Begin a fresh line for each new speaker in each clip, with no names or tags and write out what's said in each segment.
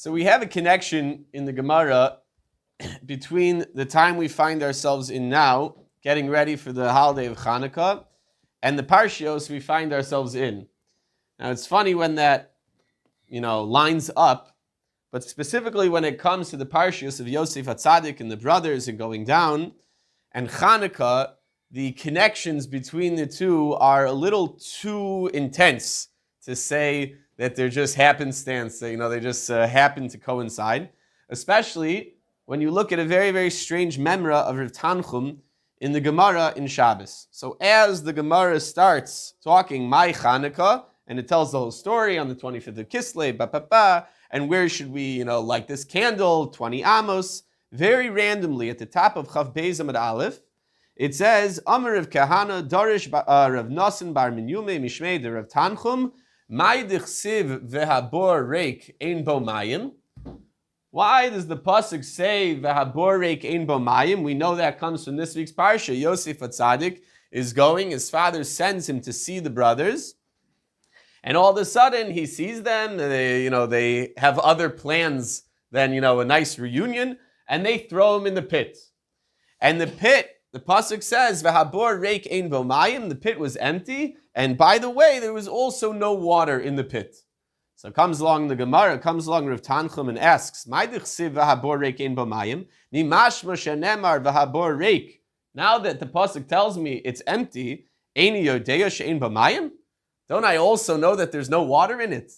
So we have a connection in the Gemara between the time we find ourselves in now, getting ready for the holiday of Chanukah, and the Parshios we find ourselves in. Now it's funny when that, lines up, but specifically when it comes to the Parshios of Yosef HaTzadik and the brothers and going down, and Chanukah, the connections between the two are a little too intense to say that they're just happenstance, they just happen to coincide, especially when you look at a very, very strange memra of Rav Tanchum in the Gemara in Shabbos. So as the Gemara starts talking my Chanukah, and it tells the whole story on the 25th of Kislev, and where should we, light this candle, 20 amos, very randomly at the top of Chav Beis Amud Aleph, it says, Amar Rav Kahana, Darish Rav Nasan Bar Minyume, Mishmei de Rav Tanchum, Mai dichsiv vehabor reik ein bo mayim. Why does the pasuk say vehabor reik ein bo mayim? We know that comes from this week's parsha. Yosef HaTzadik is going. His father sends him to see the brothers, and all of a sudden he sees them. They have other plans than a nice reunion, and they throw him in the pit. And the pit, the pasuk says vehabor reik ein bo mayim. The pit was empty. And by the way, there was also no water in the pit. So comes along the Gemara, comes along Rav Tanchum and asks, now that the pasuk tells me it's empty, don't I also know that there's no water in it?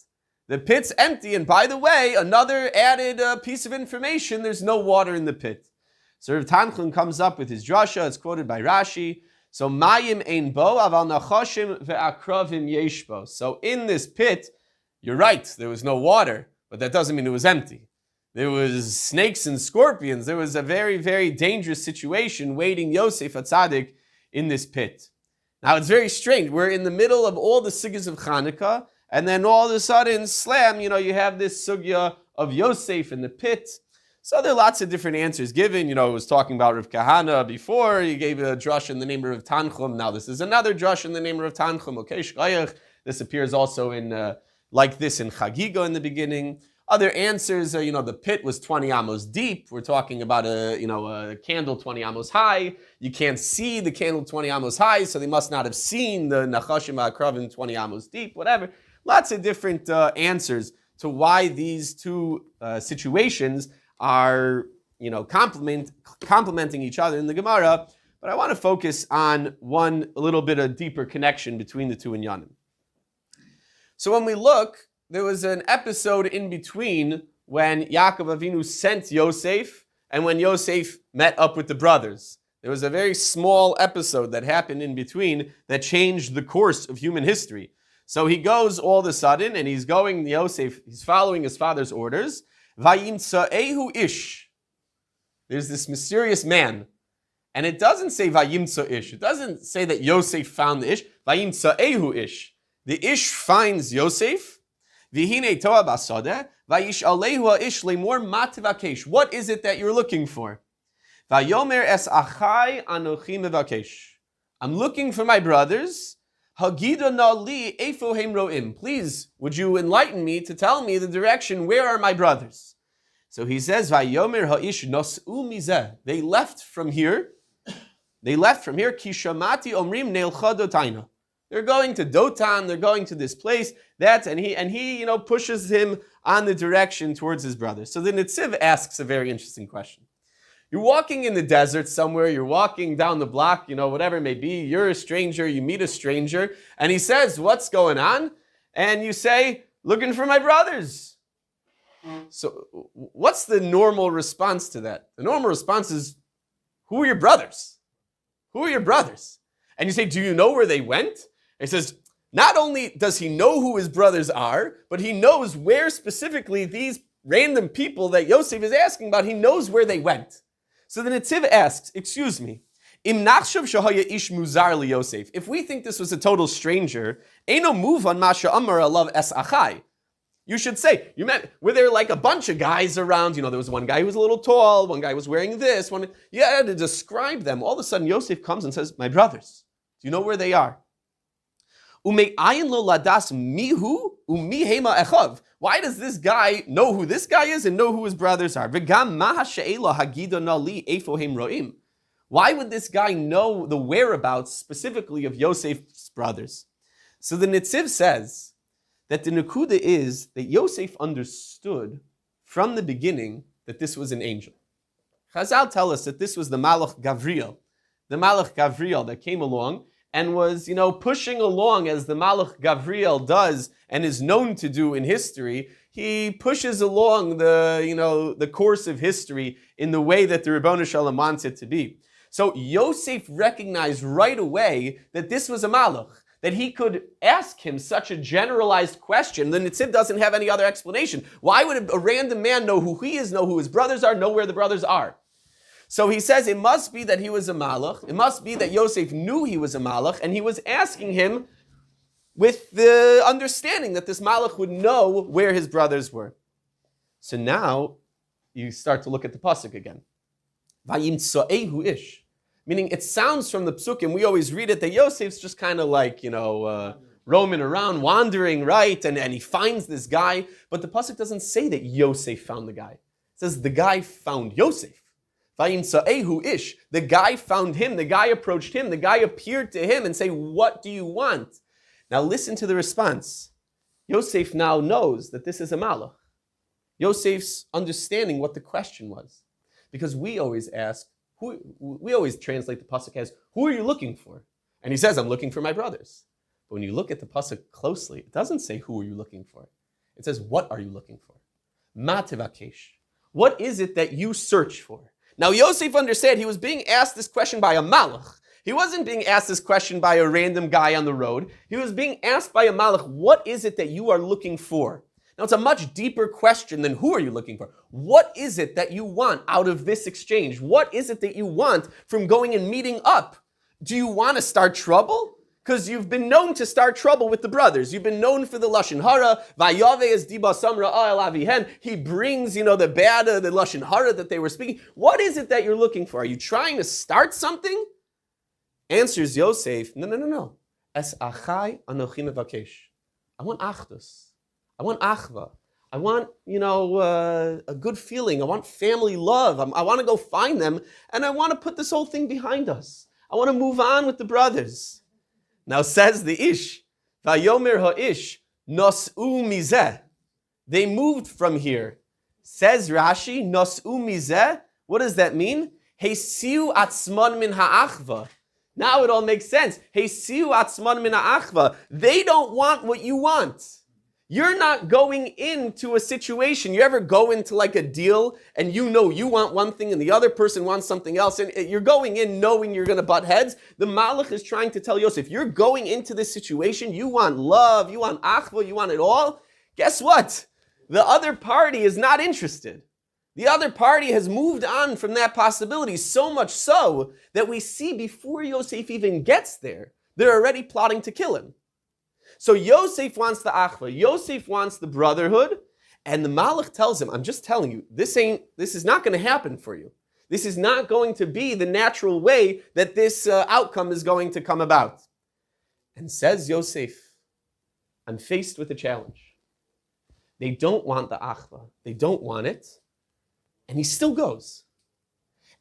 The pit's empty, and by the way, another added piece of information, there's no water in the pit. So Rav Tanchum comes up with his drasha, it's quoted by Rashi. So mayim ein bo, aval nachashim ve'akravim yesh bo. So in this pit, you're right, there was no water, but that doesn't mean it was empty. There was snakes and scorpions. There was a very, very dangerous situation waiting Yosef HaTzadik in this pit. Now it's very strange. We're in the middle of all the sugyas of Chanukah, and then all of a sudden, slam, you have this sugya of Yosef in the pit. So there are lots of different answers given. It was talking about Rav Kahana before. He gave a drush in the name of Rav Tanchum. Now this is another drush in the name of Rav Tanchum. Okay, shkayach. This appears also in like this in Chagiga in the beginning. Other answers are, the pit was 20 amos deep. We're talking about a candle 20 amos high. You can't see the candle 20 amos high, so they must not have seen the Nachashim HaKravim 20 amos deep. Whatever. Lots of different answers to why these two situations are, complementing each other in the Gemara, but I want to focus on one a little bit of deeper connection between the two inyanim. So when we look, there was an episode in between when Yaakov Avinu sent Yosef and when Yosef met up with the brothers. There was a very small episode that happened in between that changed the course of human history. So he goes all of a sudden, and he's following his father's orders. Vayimtsaehu ish. There's this mysterious man. And it doesn't say Vayimtsa ish. It doesn't say that Yosef found the ish. Vayimtsaehu ish. The ish finds Yosef. Vihine toa basodeh. Vayish alehu ish lemor matvakesh. What is it that you're looking for? Vayomer es achai anochi mevakesh. I'm looking for my brothers. Hagida na li efo hem roim. Please, would you enlighten me to tell me the direction? Where are my brothers? So he says, Vayomer ha'ish nos'u mizeh. They left from here. Ki shamati omrim neilcha dotaina. They're going to Dotan. They're going to this place. And he pushes him on the direction towards his brothers. So the Netziv asks a very interesting question. You're walking in the desert somewhere, you're walking down the block, whatever it may be, you're a stranger, you meet a stranger, and he says, what's going on? And you say, looking for my brothers. So what's the normal response to that? The normal response is, who are your brothers? Who are your brothers? And you say, do you know where they went? And he says, not only does he know who his brothers are, but he knows where specifically these random people that Yosef is asking about, he knows where they went. So the Netziv asks, excuse me, if we think this was a total stranger, you should say, were there like a bunch of guys around? There was one guy who was a little tall, one guy was wearing this, you had to describe them. All of a sudden, Yosef comes and says, my brothers, do you know where they are? How Umi hema echav. Why does this guy know who this guy is and know who his brothers are? V'gam ma she'ela hagida nali efo hem ro'im. Why would this guy know the whereabouts specifically of Yosef's brothers? So the Nitziv says that the Nakuda is that Yosef understood from the beginning that this was an angel. Chazal tell us that this was the Malach Gavriel that came along and was, pushing along as the Malach Gavriel does and is known to do in history. He pushes along the course of history in the way that the Ribono Shalom wants it to be. So Yosef recognized right away that this was a Malach, that he could ask him such a generalized question. The Nitziv doesn't have any other explanation. Why would a random man know who he is, know who his brothers are, know where the brothers are? So he says it must be that he was a Malach. It must be that Yosef knew he was a Malach, and he was asking him with the understanding that this Malach would know where his brothers were. So now you start to look at the pasuk again. Vayimtso'ehu ish. Meaning it sounds from the psukim, we always read it, that Yosef's just kind of like, roaming around, wandering, right? And he finds this guy. But the pasuk doesn't say that Yosef found the guy. It says the guy found Yosef. Vayimtso'ehu ish. The guy found him. The guy approached him. The guy appeared to him and say, what do you want? Now listen to the response. Yosef now knows that this is a malach. Yosef's understanding what the question was. Because we always ask, we always translate the pasuk as, who are you looking for? And he says, I'm looking for my brothers. But when you look at the pasuk closely, it doesn't say, who are you looking for? It says, what are you looking for? Ma tevakesh. What is it that you search for? Now Yosef understood he was being asked this question by a malach. He wasn't being asked this question by a random guy on the road. He was being asked by a malach, what is it that you are looking for? Now it's a much deeper question than who are you looking for? What is it that you want out of this exchange? What is it that you want from going and meeting up? Do you want to start trouble? Because you've been known to start trouble with the brothers. You've been known for the Lashon Hara. Vayave is diba samra al avihen. He brings, the bad, the Lashon Hara that they were speaking. What is it that you're looking for? Are you trying to start something? Answers Yosef, no. Es achai anochi mevakesh. I want achdus. I want achva. I want, a good feeling. I want family love. I want to go find them, and I want to put this whole thing behind us. I want to move on with the brothers. Now says the ish, Vayomer ha'ish nos'u mizeh. They moved from here. Says Rashi, nos'u mizeh. What does that mean? Heisiu atzman min ha'achva. Now it all makes sense. Heisiu atzman min ha'achva. They don't want what you want. You're not going into a situation. You ever go into like a deal and you want one thing and the other person wants something else, and you're going in knowing you're going to butt heads? The Malach is trying to tell Yosef, you're going into this situation, you want love, you want achva, you want it all. Guess what? The other party is not interested. The other party has moved on from that possibility, so much so that we see before Yosef even gets there, they're already plotting to kill him. So Yosef wants the achva, Yosef wants the brotherhood, and the Malach tells him, I'm just telling you, this is not going to happen for you. This is not going to be the natural way that this outcome is going to come about. And says Yosef, I'm faced with a challenge. They don't want the achva, they don't want it, and he still goes.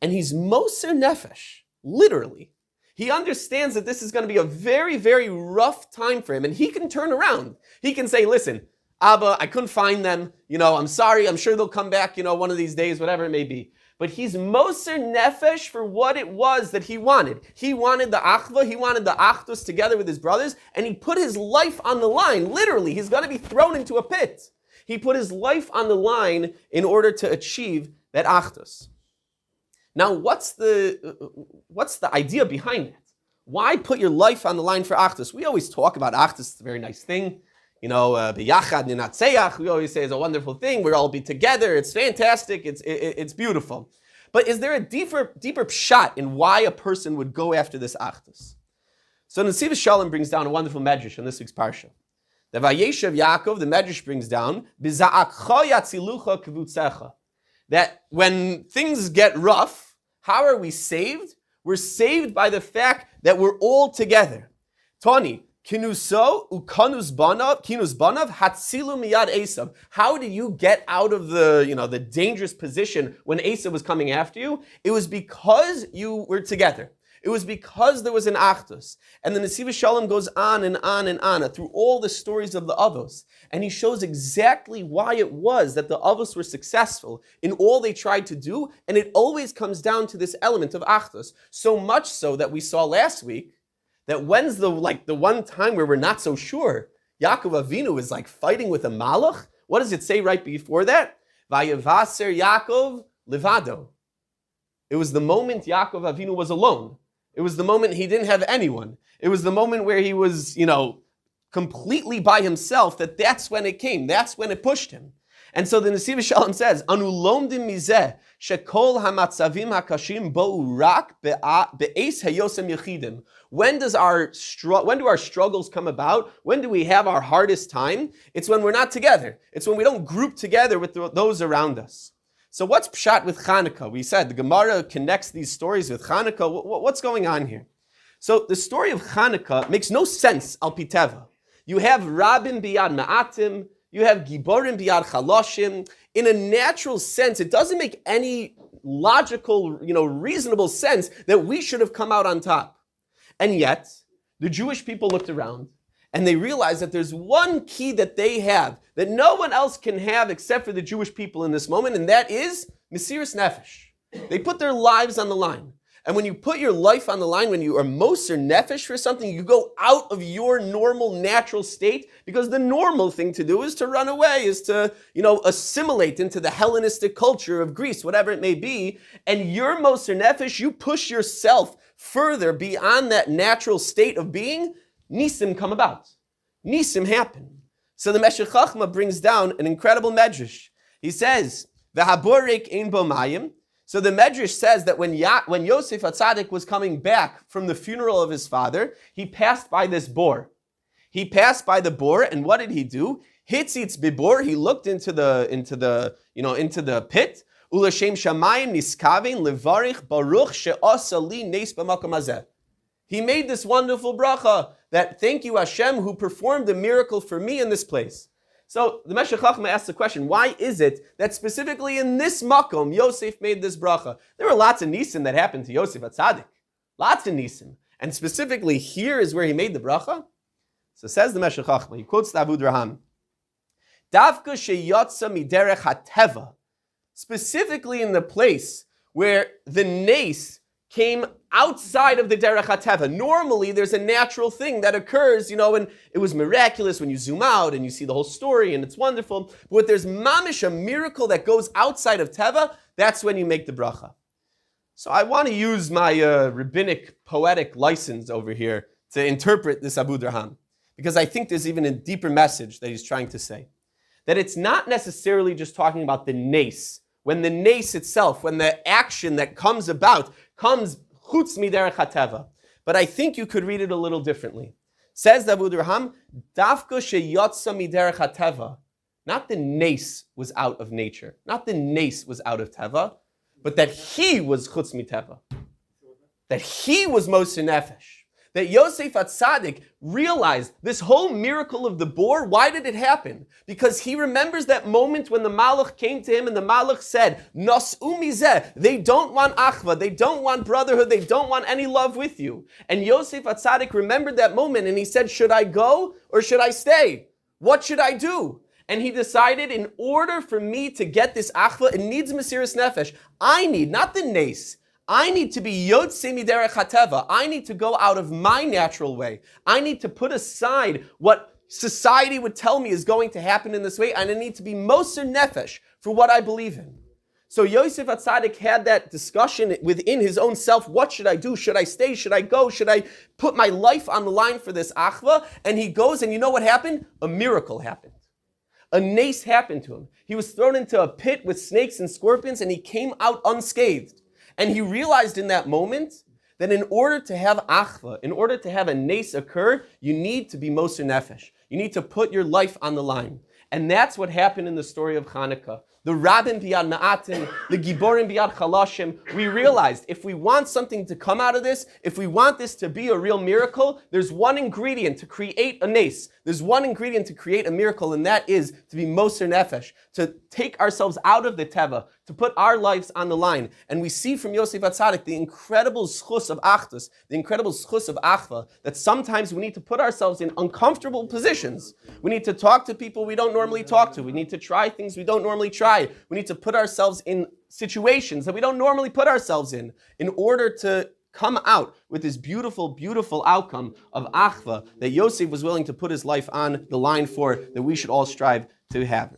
And he's moser nefesh, literally. He understands that this is going to be a very, very rough time for him, and he can turn around. He can say, listen, Abba, I couldn't find them. I'm sorry. I'm sure they'll come back, one of these days, whatever it may be. But he's moser nefesh for what it was that he wanted. He wanted the achva. He wanted the achdus together with his brothers, and he put his life on the line. Literally, he's going to be thrown into a pit. He put his life on the line in order to achieve that achdus. Now, what's the idea behind that? Why put your life on the line for achdus? We always talk about achdus. It's a very nice thing. B'yachad ninatzeach. We always say it's a wonderful thing. We'll all be together. It's fantastic. It's beautiful. But is there a deeper pshat in why a person would go after this achdus? So Nesiv Shalom brings down a wonderful medrash in this week's Parsha. The Vayeshev Yaakov, the medrash brings down, B'za'akcha yatzilucha kivutzecha. That when things get rough, how are we saved? We're saved by the fact that we're all together. Tani, Kinuso ukanus banav hatzilu miyad Esav. How did you get out of the dangerous position when Esav was coming after you? It was because you were together. It was because there was an achdus. And the Nesiv Shalom goes on and on and on through all the stories of the Avos. And he shows exactly why it was that the Avos were successful in all they tried to do. And it always comes down to this element of achdus. So much so that we saw last week that when's the one time where we're not so sure? Yaakov Avinu is like fighting with a malach. What does it say right before that? Vayevaser Yaakov levado. It was the moment Yaakov Avinu was alone. It was the moment he didn't have anyone. It was the moment where he was, completely by himself, that's when it came. That's when it pushed him. And so the Nesiv Shalom says, Anu lomdim mizeh shekol hamatzavim hakashim bo'u rak be'es hayosem yechidim. When do our struggles come about? When do we have our hardest time? It's when we're not together. It's when we don't group together with those around us. So what's pshat with Chanukah? We said the Gemara connects these stories with Chanukah. What's going on here? So the story of Chanukah makes no sense al piteva. You have Rabim biyad ma'atim, you have Giborim biyad chaloshim. In a natural sense, it doesn't make any logical, reasonable sense that we should have come out on top. And yet, the Jewish people looked around and they realized that there's one key that they have that no one else can have except for the Jewish people in this moment, and that is Mesiras Nefesh. They put their lives on the line. And when you put your life on the line, when you are Moser Nefesh for something, you go out of your normal, natural state, because the normal thing to do is to run away, is to, assimilate into the Hellenistic culture of Greece, whatever it may be. And your Moser Nefesh, you push yourself further beyond that natural state of being, Nisim come about. Nisim happen. So the Meshech Chachma brings down an incredible medrash. He says, V'haborek ein bo mayim. So the medrash says that when Yosef HaTzadik was coming back from the funeral of his father, he passed by this bore. He passed by the bore, and what did he do? Hitzitz bibor. He looked into the pit. Ulashem shamayim niskavein levarich baruch she'asa li nes b'makom hazeh. He made this wonderful bracha that thank you Hashem who performed a miracle for me in this place. So the Meshech Chachma asks the question, why is it that specifically in this makom Yosef made this bracha? There were lots of nisim that happened to Yosef HaTzadik. Lots of nisim. And specifically here is where he made the bracha. So says the Meshech Chachma, he quotes the Avud Raham. Davka sheyotza miderech hateva. Specifically in the place where the nes came outside of the derech hateva. Normally, there's a natural thing that occurs, and it was miraculous when you zoom out and you see the whole story and it's wonderful. But when there's mamish, a miracle that goes outside of teva, that's when you make the bracha. So I want to use my rabbinic poetic license over here to interpret this Abu Draham, because I think there's even a deeper message that he's trying to say. That it's not necessarily just talking about the nes. When the nes itself, when the action that comes about comes chutz miderech hateva. But I think you could read it a little differently. Says the Abu Raham, dafka sheyotza miderech hateva. Not the nes was out of nature. Not the nes was out of teva, but that he was chutz miteva. That he was Moser Nefesh. That Yosef HaTzadik realized this whole miracle of the boar. Why did it happen? Because he remembers that moment when the Malach came to him and the Malach said, Nos'u mizeh, they don't want achva, they don't want brotherhood, they don't want any love with you. And Yosef HaTzadik remembered that moment and he said, should I go or should I stay? What should I do? And he decided, in order for me to get this achva, it needs Mesiras Nefesh. I need, not the nes, I need to be Yotzei Miderech HaTeva. I need to go out of my natural way. I need to put aside what society would tell me is going to happen in this way, and I need to be Moser Nefesh for what I believe in. So Yosef HaTzadik had that discussion within his own self. What should I do? Should I stay? Should I go? Should I put my life on the line for this achva? And he goes, and you know what happened? A miracle happened. A nes happened to him. He was thrown into a pit with snakes and scorpions, and he came out unscathed. And he realized in that moment that in order to have achva, in order to have a nes occur, you need to be Moser Nefesh. You need to put your life on the line. And that's what happened in the story of Chanukah. the Rabbin biyad ma'atim, the Giborim biyad chalashim. We realized if we want something to come out of this, if we want this to be a real miracle, there's one ingredient to create a nes. There's one ingredient to create a miracle, and that is to be moser nefesh, to take ourselves out of the teva, to put our lives on the line. And we see from Yosef HaTzadik the incredible schus of achdus, the incredible schus of achva, that sometimes we need to put ourselves in uncomfortable positions. We need to talk to people we don't normally talk to. We need to try things we don't normally try. We need to put ourselves in situations that we don't normally put ourselves in order to come out with this beautiful, beautiful outcome of achva that Yosef was willing to put his life on the line for, that we should all strive to have.